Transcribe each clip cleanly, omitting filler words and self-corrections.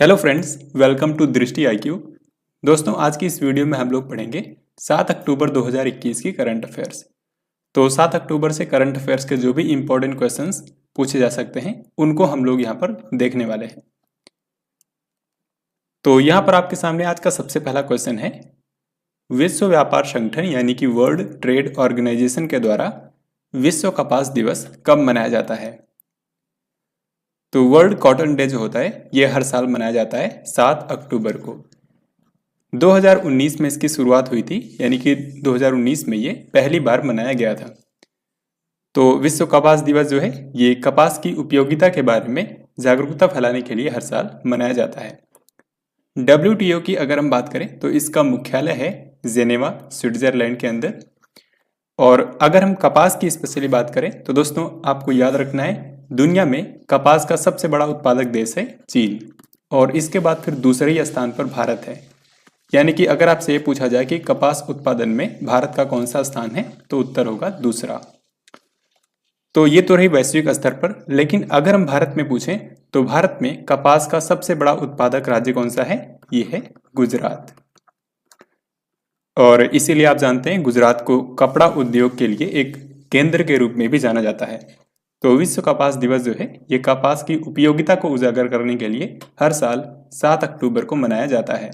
Hello friends, welcome to दृष्टि IQ. दोस्तों, आज की इस वीडियो में हम लोग पढ़ेंगे 7 अक्टूबर 2021 की करंट अफेयर्स। तो 7 अक्टूबर से करंट अफेयर्स के जो भी इंपॉर्टेंट क्वेश्चंस पूछे जा सकते हैं उनको हम लोग यहाँ पर देखने वाले हैं। तो यहाँ पर आपके सामने आज का सबसे पहला क्वेश्चन है, विश्व व्यापार संगठन यानी कि वर्ल्ड ट्रेड ऑर्गेनाइजेशन के द्वारा विश्व कपास दिवस कब मनाया जाता है? तो वर्ल्ड कॉटन डे जो होता है ये हर साल मनाया जाता है 7 अक्टूबर को। 2019 में इसकी शुरुआत हुई थी, यानी कि 2019 में ये पहली बार मनाया गया था। तो विश्व कपास दिवस जो है ये कपास की उपयोगिता के बारे में जागरूकता फैलाने के लिए हर साल मनाया जाता है। WTO की अगर हम बात करें तो इसका मुख्यालय है जेनेवा, स्विट्जरलैंड के अंदर। और अगर हम कपास की स्पेशली बात करें तो दोस्तों आपको याद रखना है, दुनिया में कपास का सबसे बड़ा उत्पादक देश है चीन, और इसके बाद फिर दूसरे ही स्थान पर भारत है। यानी कि अगर आपसे ये पूछा जाए कि कपास उत्पादन में भारत का कौन सा स्थान है तो उत्तर होगा दूसरा। तो ये तो रही वैश्विक स्तर पर, लेकिन अगर हम भारत में पूछें तो भारत में कपास का सबसे बड़ा उत्पादक राज्य कौन सा है? ये है गुजरात। और इसीलिए आप जानते हैं गुजरात को कपड़ा उद्योग के लिए एक केंद्र के रूप में भी जाना जाता है। तो विश्व कपास दिवस जो है ये कपास की उपयोगिता को उजागर करने के लिए हर साल 7 अक्टूबर को मनाया जाता है।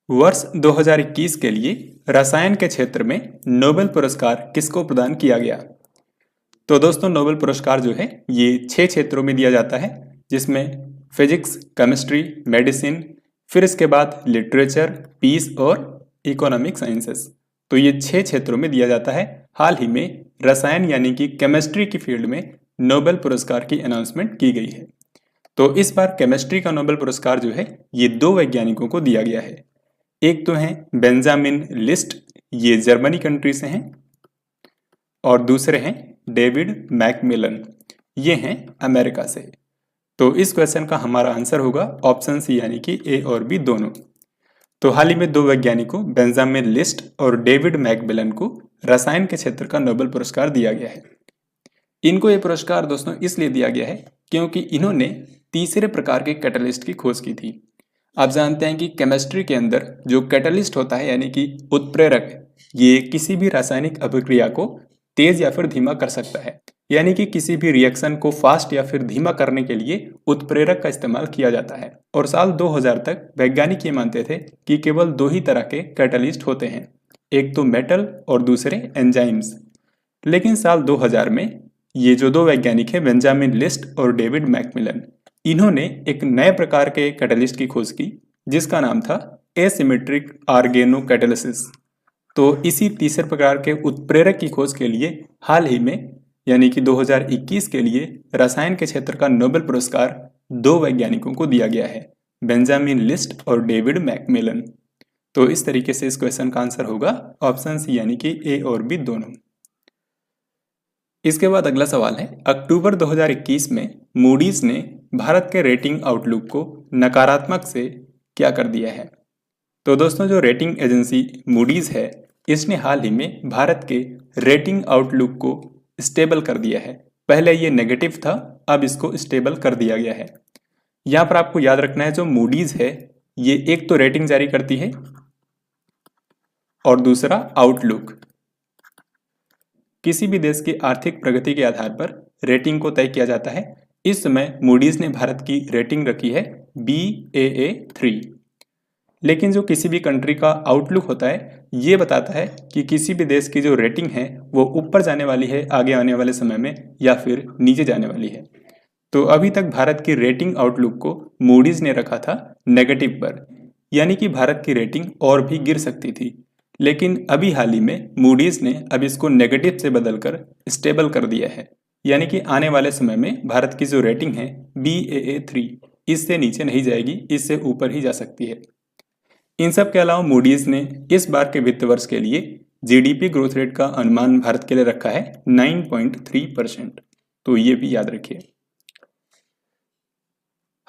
वर्ष 2021 के लिए रसायन के क्षेत्र में नोबेल पुरस्कार किसको प्रदान किया गया? तो दोस्तों नोबेल पुरस्कार जो है ये 6 क्षेत्रों में दिया जाता है, जिसमें फिजिक्स, केमिस्ट्री, मेडिसिन, फिर इसके बाद लिटरेचर, पीस और इकोनॉमिक साइंसेस। तो ये 6 क्षेत्रों में दिया जाता है। हाल ही में रसायन यानी कि केमिस्ट्री की फील्ड में नोबेल पुरस्कार की अनाउंसमेंट की गई है। तो इस बार केमिस्ट्री का नोबेल पुरस्कार जो है ये 2 वैज्ञानिकों को दिया गया है। एक तो हैं बेंजामिन लिस्ट, ये जर्मनी कंट्री से हैं, और दूसरे हैं डेविड मैकमिलन, ये हैं अमेरिका से। तो इस क्वेश्चन का हमारा आंसर होगा ऑप्शन सी यानी कि ए और बी दोनों। तो हाल ही में 2 वैज्ञानिकों बेंजामिन लिस्ट और डेविड मैकमिलन को रसायन के क्षेत्र का नोबेल पुरस्कार दिया गया है। इनको ये पुरस्कार दोस्तों इसलिए दिया गया है क्योंकि इन्होंने तीसरे प्रकार के कैटलिस्ट की खोज की थी। आप जानते हैं कि केमिस्ट्री के अंदर जो कैटलिस्ट होता है यानी कि उत्प्रेरक, ये किसी भी रासायनिक अभिक्रिया को तेज या फिर धीमा कर सकता है। यानी कि किसी भी रिएक्शन को फास्ट या फिर धीमा करने के लिए उत्प्रेरक का इस्तेमाल किया जाता है। और साल 2000 तक वैज्ञानिक ये मानते थे कि केवल 2 ही तरह के कैटलिस्ट होते हैं, एक तो मेटल और दूसरे एंजाइम्स। लेकिन साल 2000 में ये जो 2 वैज्ञानिक हैं बेंजामिन लिस्ट और डेविड मैकमिलन, इन्होंने एक नए प्रकार के कैटलिस्ट की खोज की जिसका नाम था एसिमेट्रिक ऑर्गेनो कैटालिसिस। तो इसी तीसरे प्रकार के उत्प्रेरक की खोज के लिए हाल ही में यानी कि 2021 के लिए रसायन के क्षेत्र का नोबेल पुरस्कार 2 वैज्ञानिकों को दिया गया है, बेंजामिन लिस्ट और डेविड मैकमिलन। तो इस तरीके से इस क्वेश्चन का आंसर होगा ऑप्शन सी यानी कि ए और बी दोनों। इसके बाद अगला सवाल है, अक्टूबर 2021 में मूडीज ने भारत के रेटिंग आउटलुक को नकारात्मक से क्या कर दिया है? तो दोस्तों जो रेटिंग एजेंसी मूडीज है इसने हाल ही में भारत के रेटिंग आउटलुक को स्टेबल कर दिया है। पहले ये नेगेटिव था, अब इसको स्टेबल कर दिया गया है। यहाँ पर आपको याद रखना है जो मूडीज है ये एक तो रेटिंग जारी करती है और दूसरा आउटलुक। किसी भी देश की आर्थिक प्रगति के आधार पर रेटिंग को तय किया जाता है। इस समय मूडीज ने भारत की रेटिंग रखी है Baa3। लेकिन जो किसी भी कंट्री का आउटलुक होता है ये बताता है कि किसी भी देश की जो रेटिंग है वो ऊपर जाने वाली है आगे आने वाले समय में या फिर नीचे जाने वाली है। तो अभी तक भारत की रेटिंग आउटलुक को मूडीज ने रखा था नेगेटिव पर, यानी कि भारत की रेटिंग और भी गिर सकती थी। लेकिन अभी हाल ही में मूडीज ने अब इसको नेगेटिव से बदलकर स्टेबल कर दिया है, यानी कि आने वाले समय में भारत की जो रेटिंग है Baa3 इससे नीचे नहीं जाएगी, इससे ऊपर ही जा सकती है। इन सब के अलावा मूडीज ने इस बार के वित्त वर्ष के लिए जीडीपी ग्रोथ रेट का अनुमान भारत के लिए रखा है 9.3%। तो ये भी याद रखिए।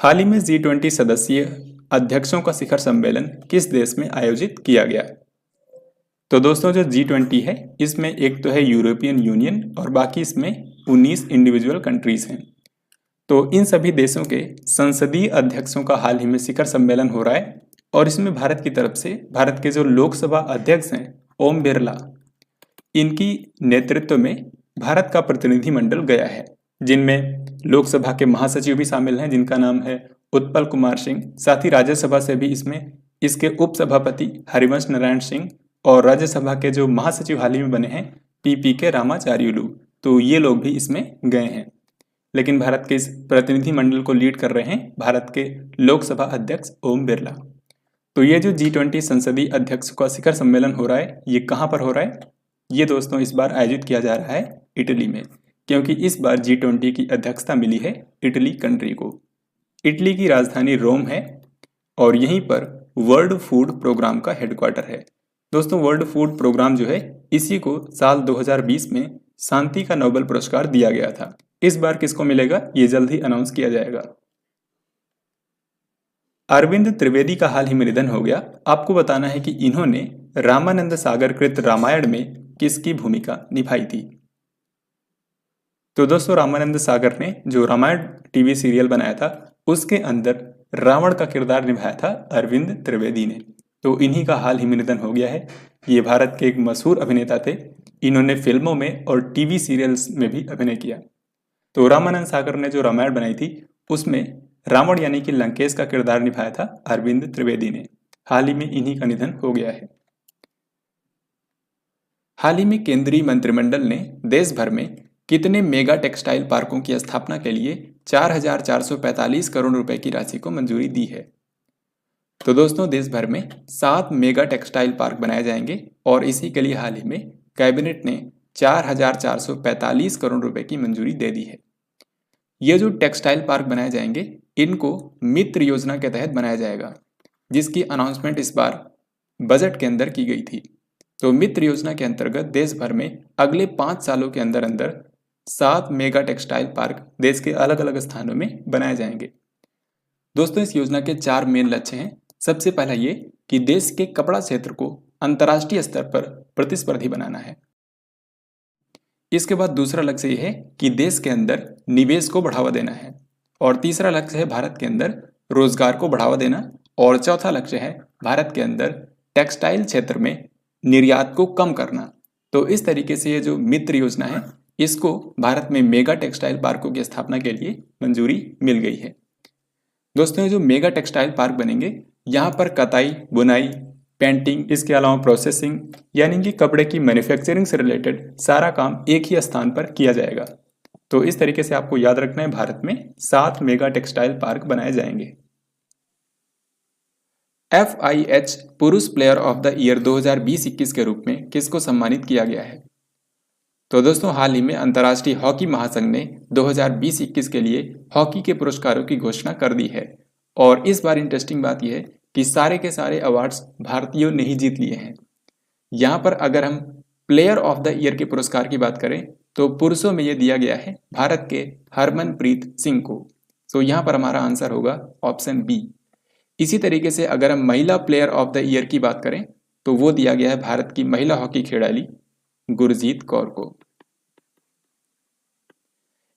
हाल ही में G20 सदस्यीय अध्यक्षों का शिखर सम्मेलन किस देश में आयोजित किया गया? तो दोस्तों जो G20 है इसमें एक तो है यूरोपियन यूनियन और बाकी इसमें 19 इंडिविजुअल कंट्रीज हैं। तो इन सभी देशों के संसदीय अध्यक्षों का हाल ही में शिखर सम्मेलन हो रहा है और इसमें भारत की तरफ से भारत के जो लोकसभा अध्यक्ष हैं ओम बिरला, इनकी नेतृत्व में भारत का प्रतिनिधिमंडल गया है, जिनमें लोकसभा के महासचिव भी शामिल हैं जिनका नाम है उत्पल कुमार सिंह। साथ ही राज्यसभा से भी इसमें इसके उपसभापति हरिवंश नारायण सिंह और राज्यसभा के जो महासचिव हाल ही में बने हैं पीपीके रामाचार्युलू, तो ये लोग भी इसमें गए हैं। लेकिन भारत के इस प्रतिनिधिमंडल को लीड कर रहे हैं भारत के लोकसभा अध्यक्ष ओम बिरला। तो ये जो G20 संसदीय अध्यक्ष का शिखर सम्मेलन हो रहा है, ये कहाँ पर हो रहा है? ये दोस्तों इस बार आयोजित किया जा रहा है इटली में, क्योंकि इस बार G20 की अध्यक्षता मिली है इटली कंट्री को। इटली की राजधानी रोम है और यहीं पर वर्ल्ड फूड प्रोग्राम का हेडक्वार्टर है। दोस्तों वर्ल्ड फूड प्रोग्राम जो है इसी को साल 2020 में शांति का नोबेल पुरस्कार दिया गया था। इस बार किसको मिलेगा ये जल्द ही अनाउंस किया जाएगा। अरविंद त्रिवेदी का हाल ही में निधन हो गया। आपको बताना है कि इन्होंने रामानंद सागर कृत रामायण में किसकी भूमिका निभाई थी। तो दोस्तों रामानंद सागर ने जो रामायण टीवी सीरियल बनाया था उसके अंदर रावण का किरदार निभाया था अरविंद त्रिवेदी ने। तो इन्हीं का हाल ही में निधन हो गया है। ये भारत के एक मशहूर अभिनेता थे। इन्होंने फिल्मों में और टीवी सीरियल्स में भी अभिनय किया। तो रामानंद सागर ने जो रामायण बनाई थी उसमें रावण यानी कि लंकेश का किरदार निभाया था अरविंद त्रिवेदी ने। हाल ही में इन्हीं का निधन हो गया है। हाल ही में केंद्रीय मंत्रिमंडल ने देश भर में कितने मेगा टेक्सटाइल पार्कों की स्थापना के लिए 4,445 करोड़ रुपए की राशि को मंजूरी दी है। तो दोस्तों देश भर में 7 मेगा टेक्सटाइल पार्क बनाए जाएंगे और इसी के लिए हाल ही में कैबिनेट ने 4,445 करोड़ रुपए की मंजूरी दे दी है। ये जो टेक्सटाइल पार्क बनाए जाएंगे इनको मित्र योजना के तहत बनाया जाएगा, जिसकी अनाउंसमेंट इस बार बजट के अंदर की गई थी। तो मित्र योजना के अंतर्गत देश भर में अगले 5 सालों के अंदर अंदर 7 मेगा टेक्सटाइल पार्क देश के अलग अलग स्थानों में बनाए जाएंगे। दोस्तों इस योजना के 4 मेन लक्ष्य हैं। सबसे पहला ये कि देश के कपड़ा क्षेत्र को अंतर्राष्ट्रीय स्तर पर प्रतिस्पर्धी बनाना है। इसके बाद दूसरा लक्ष्य ये है कि देश के अंदर निवेश को बढ़ावा देना है और तीसरा लक्ष्य है भारत के अंदर रोजगार को बढ़ावा देना और चौथा लक्ष्य है भारत के अंदर टेक्सटाइल क्षेत्र में निर्यात को कम करना। तो इस तरीके से ये जो मित्र योजना है इसको भारत में मेगा टेक्सटाइल पार्कों की स्थापना के लिए मंजूरी मिल गई है। दोस्तों ये जो मेगा टेक्सटाइल पार्क बनेंगे यहाँ पर कताई, बुनाई, पेंटिंग, इसके अलावा प्रोसेसिंग यानी कि कपड़े की मैन्युफैक्चरिंग से रिलेटेड सारा काम एक ही स्थान पर किया जाएगा। तो इस तरीके से आपको याद रखना है भारत में 7 मेगा टेक्सटाइल पार्क बनाए जाएंगे। FIH पुरुष प्लेयर ऑफ द ईयर 2020-21 के रूप में किसको सम्मानित किया गया है? तो दोस्तों हाल ही में अंतर्राष्ट्रीय हॉकी महासंघ ने 2020-21 के लिए हॉकी के पुरस्कारों की घोषणा कर दी है और इस बार इंटरेस्टिंग बात यह है कि सारे के सारे अवार्ड्स भारतीयों ने ही जीत लिए हैं। यहाँ पर अगर हम प्लेयर ऑफ द ईयर के पुरस्कार की बात करें तो पुरुषों में ये दिया गया है भारत के हरमनप्रीत सिंह को। तो यहाँ पर हमारा आंसर होगा ऑप्शन बी। इसी तरीके से अगर हम महिला प्लेयर ऑफ द ईयर की बात करें तो वो दिया गया है भारत की महिला हॉकी खिलाड़ी गुरजीत कौर को।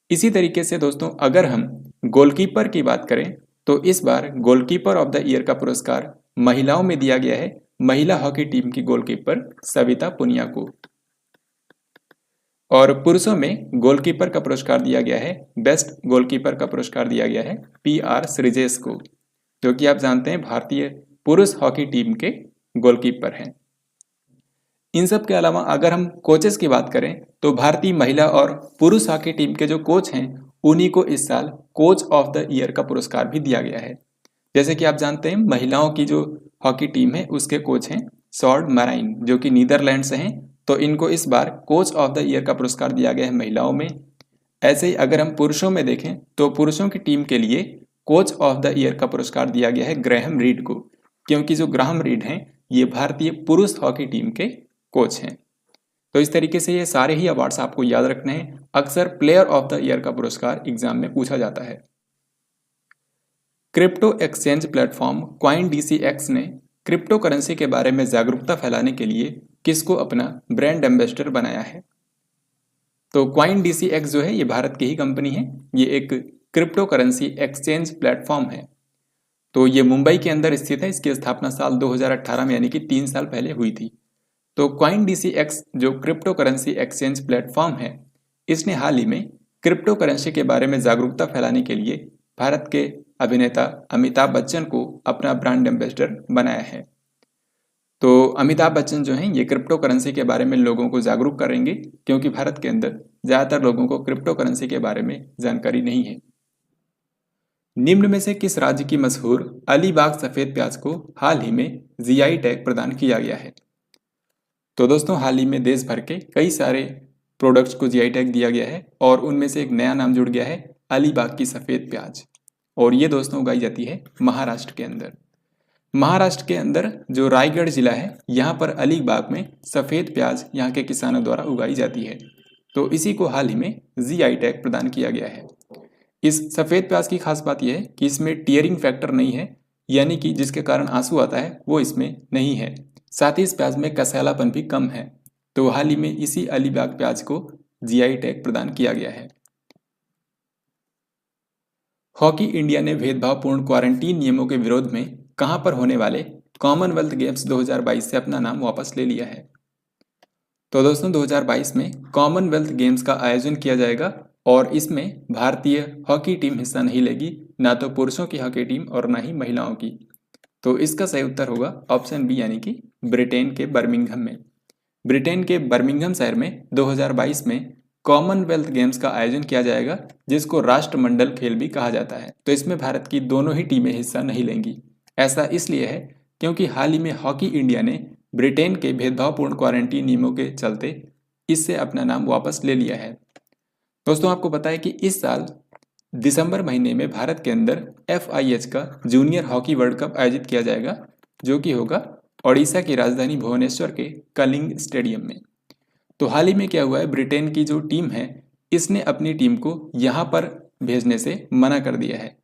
इसी तरीके से दोस्तों अगर हम गोलकीपर की बात करें तो इस बार गोलकीपर ऑफ द ईयर का पुरस्कार महिलाओं में दिया गया है महिला हॉकी टीम की गोलकीपर सविता पुनिया को और पुरुषों में गोलकीपर का पुरस्कार दिया गया है, बेस्ट गोलकीपर का पुरस्कार दिया गया है PR श्रीजेश को, जो कि आप जानते हैं भारतीय पुरुष हॉकी टीम के गोलकीपर हैं। इन सब के अलावा अगर हम कोचेस की बात करें तो भारतीय महिला और पुरुष हॉकी टीम के जो कोच हैं उन्हीं को इस साल कोच ऑफ द ईयर का पुरस्कार भी दिया गया है। जैसे कि आप जानते हैं महिलाओं की जो हॉकी टीम है उसके कोच हैं सॉर्ड मराइन, जो कि नीदरलैंड से हैं। तो इनको इस बार कोच ऑफ द ईयर का पुरस्कार दिया गया है महिलाओं में। ऐसे ही अगर हम पुरुषों में देखें तो पुरुषों की टीम के लिए कोच ऑफ द ईयर का पुरस्कार दिया गया है ग्रैहम रीड को, क्योंकि जो ग्राहम रीड हैं ये भारतीय पुरुष हॉकी टीम के कोच हैं। तो इस तरीके से ये सारे ही अवार्ड्स आपको याद रखने हैं। अक्सर प्लेयर ऑफ द ईयर का पुरस्कार एग्जाम में पूछा जाता है। क्रिप्टो एक्सचेंज प्लेटफॉर्म CoinDCX ने क्रिप्टो करेंसी के बारे में जागरूकता फैलाने के लिए किसको अपना ब्रांड एम्बेसडर बनाया है? तो CoinDCX जो है ये भारत की ही कंपनी है। ये एक क्रिप्टो करेंसी एक्सचेंज प्लेटफॉर्म है। तो ये मुंबई के अंदर स्थित है। इसकी स्थापना साल 2018 में यानी कि 3 साल पहले हुई थी। तो CoinDCX जो क्रिप्टो करेंसी एक्सचेंज प्लेटफॉर्म है, इसने हाल ही में क्रिप्टो करेंसी के बारे में जागरूकता फैलाने के लिए भारत के अभिनेता अमिताभ बच्चन को अपना ब्रांड एम्बेसडर बनाया है। तो अमिताभ बच्चन जो हैं ये क्रिप्टो करेंसी के बारे में लोगों को जागरूक करेंगे, क्योंकि भारत के अंदर ज़्यादातर लोगों को क्रिप्टो करेंसी के बारे में जानकारी नहीं है। निम्न में से किस राज्य की मशहूर अलीबाग सफ़ेद प्याज को हाल ही में GI टैग प्रदान किया गया है? तो दोस्तों हाल ही में देश भर के कई सारे प्रोडक्ट्स को GI टैग दिया गया है और उनमें से एक नया नाम जुड़ गया है अलीबाग की सफ़ेद प्याज। और ये दोस्तों उगाई जाती है महाराष्ट्र के अंदर। महाराष्ट्र के अंदर जो रायगढ़ जिला है, यहाँ पर अलीबाग में सफ़ेद प्याज यहाँ के किसानों द्वारा उगाई जाती है। तो इसी को हाल ही में GI टैग प्रदान किया गया है। इस सफ़ेद प्याज की खास बात यह है कि इसमें टीयरिंग फैक्टर नहीं है, यानी कि जिसके कारण आंसू आता है वो इसमें नहीं है। साथ ही इस प्याज में कसैलापन भी कम है। तो हाल ही में इसी अलीबाग प्याज को GI टैग प्रदान किया गया है। हॉकी इंडिया ने भेदभावपूर्ण क्वारंटीन नियमों के विरोध में कहां पर होने वाले कॉमनवेल्थ गेम्स 2022 से अपना नाम वापस ले लिया है? तो दोस्तों 2022 में कॉमनवेल्थ गेम्स का आयोजन किया जाएगा और इसमें भारतीय हॉकी टीम हिस्सा नहीं लेगी, ना तो पुरुषों की हॉकी टीम और ना ही महिलाओं की। तो इसका सही उत्तर होगा ऑप्शन बी, यानी कि ब्रिटेन के बर्मिंघम में। ब्रिटेन के बर्मिंघम शहर में 2022 में कॉमनवेल्थ गेम्स का आयोजन किया जाएगा, जिसको राष्ट्रमंडल खेल भी कहा जाता है। तो इसमें भारत की दोनों ही टीमें हिस्सा नहीं लेंगी। ऐसा इसलिए है क्योंकि हाल ही में हॉकी इंडिया ने ब्रिटेन के भेदभावपूर्ण क्वारंटीन नियमों के चलते इससे अपना नाम वापस ले लिया है। दोस्तों आपको पता है कि इस साल दिसंबर महीने में भारत के अंदर FIH का जूनियर हॉकी वर्ल्ड कप आयोजित किया जाएगा, जो कि होगा ओडिशा की राजधानी भुवनेश्वर के कलिंग स्टेडियम में। तो हाल ही में क्या हुआ है, ब्रिटेन की जो टीम है इसने अपनी टीम को यहाँ पर भेजने से मना कर दिया है।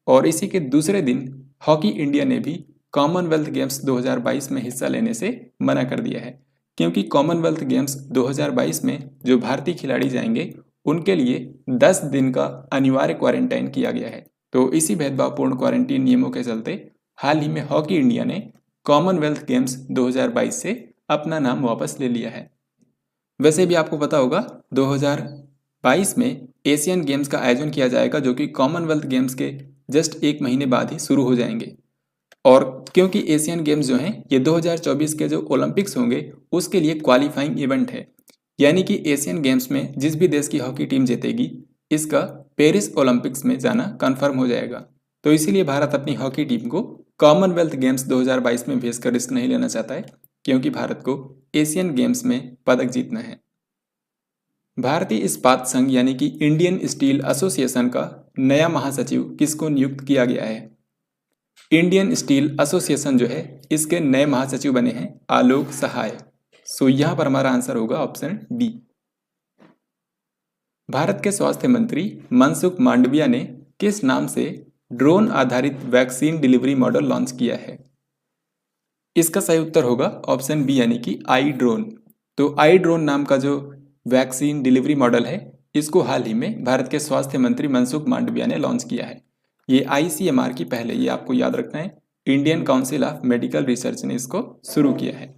और इसी के दूसरे दिन हॉकी इंडिया ने भी कॉमनवेल्थ गेम्स 2022 में हिस्सा लेने से मना कर दिया है, क्योंकि कॉमनवेल्थ गेम्स 2022 में जो भारतीय खिलाड़ी जाएंगे उनके लिए 10 दिन का अनिवार्य क्वारंटाइन किया गया है। तो इसी भेदभावपूर्ण क्वारंटीन नियमों के चलते हाल ही में हॉकी इंडिया ने कॉमनवेल्थ गेम्स 2022 से अपना नाम वापस ले लिया है। वैसे भी आपको पता होगा 2022 में एशियन गेम्स का आयोजन किया जाएगा, जो कि कॉमनवेल्थ गेम्स के जस्ट 1 महीने बाद ही शुरू हो जाएंगे। और क्योंकि एशियन गेम्स जो हैं ये 2024 के जो ओलंपिक्स होंगे उसके लिए क्वालिफाइंग इवेंट है, यानी कि एशियन गेम्स में जिस भी देश की हॉकी टीम जीतेगी इसका पेरिस ओलंपिक्स में जाना कंफर्म हो जाएगा। तो इसीलिए भारत अपनी हॉकी टीम को कॉमनवेल्थ गेम्स 2022 में भेजकर रिस्क नहीं लेना चाहता है, क्योंकि भारत को एशियन गेम्स में पदक जीतना है। भारतीय इस्पात संघ यानी कि इंडियन स्टील एसोसिएशन का नया महासचिव किसको नियुक्त किया गया है? इंडियन स्टील एसोसिएशन जो है इसके नए महासचिव बने हैं आलोक सहाय। सो यहां पर हमारा आंसर होगा ऑप्शन डी। भारत के स्वास्थ्य मंत्री मनसुख मांडविया ने किस नाम से ड्रोन आधारित वैक्सीन डिलीवरी मॉडल लॉन्च किया है? इसका सही उत्तर होगा ऑप्शन बी, यानी कि आई ड्रोन। तो आई ड्रोन नाम का जो वैक्सीन डिलीवरी मॉडल है इसको हाल ही में भारत के स्वास्थ्य मंत्री मनसुख मांडविया ने लॉन्च किया है। ये ICMR की पहले, ये आपको याद रखना है, Indian council of medical research ने इसको शुरू किया है।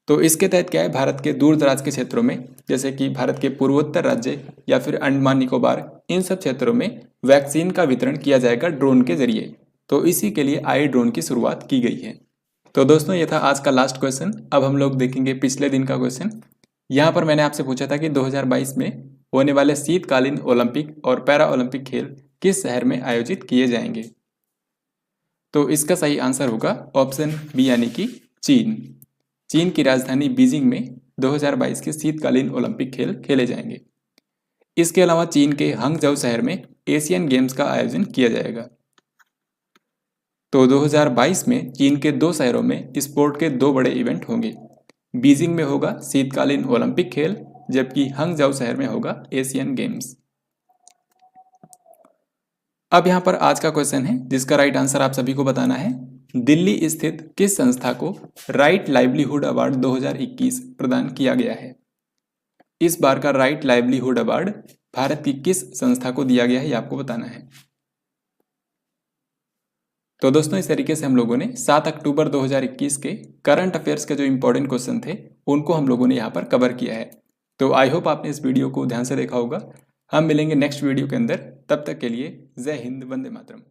तो इसके तहत क्या है, भारत के दूर दराज के क्षेत्रों में जैसे कि भारत के पूर्वोत्तर राज्य या फिर अंडमान निकोबार, इन सब क्षेत्रों में वैक्सीन का वितरण किया जाएगा ड्रोन के जरिए। तो इसी के लिए आई ड्रोन की शुरुआत की गई है। तो दोस्तों ये था आज का लास्ट क्वेश्चन। अब हम लोग देखेंगे पिछले दिन का क्वेश्चन। यहाँ पर मैंने आपसे पूछा था कि 2022 में होने वाले शीतकालीन ओलंपिक और पैरा ओलंपिक खेल किस शहर में आयोजित किए जाएंगे? तो इसका सही आंसर होगा ऑप्शन बी, यानी कि चीन। चीन की राजधानी बीजिंग में 2022 के शीतकालीन ओलंपिक खेल खेले जाएंगे। इसके अलावा चीन के हंगझोउ शहर में एशियन गेम्स का आयोजन किया जाएगा। तो 2022 में चीन के 2 शहरों में स्पोर्ट के 2 बड़े इवेंट होंगे। बीजिंग में होगा शीतकालीन ओलंपिक खेल, जबकि हंगझोउ शहर में होगा एशियन गेम्स। अब यहाँ पर आज का क्वेश्चन है जिसका राइट आंसर आप सभी को बताना है। दिल्ली स्थित किस संस्था को राइट लाइवलीहुड अवार्ड 2021 प्रदान किया गया है? इस बार का राइट लाइवलीहुड अवार्ड भारत की किस संस्था को दिया गया है, ये आपको बताना है। तो दोस्तों इस तरीके से हम लोगों ने 7 अक्टूबर 2021 के करंट अफेयर्स के जो इंपॉर्टेंट क्वेश्चन थे उनको हम लोगों ने यहाँ पर कवर किया है। तो आई होप आपने इस वीडियो को ध्यान से देखा होगा। हम मिलेंगे नेक्स्ट वीडियो के अंदर, तब तक के लिए जय हिंद, वंदे मातरम।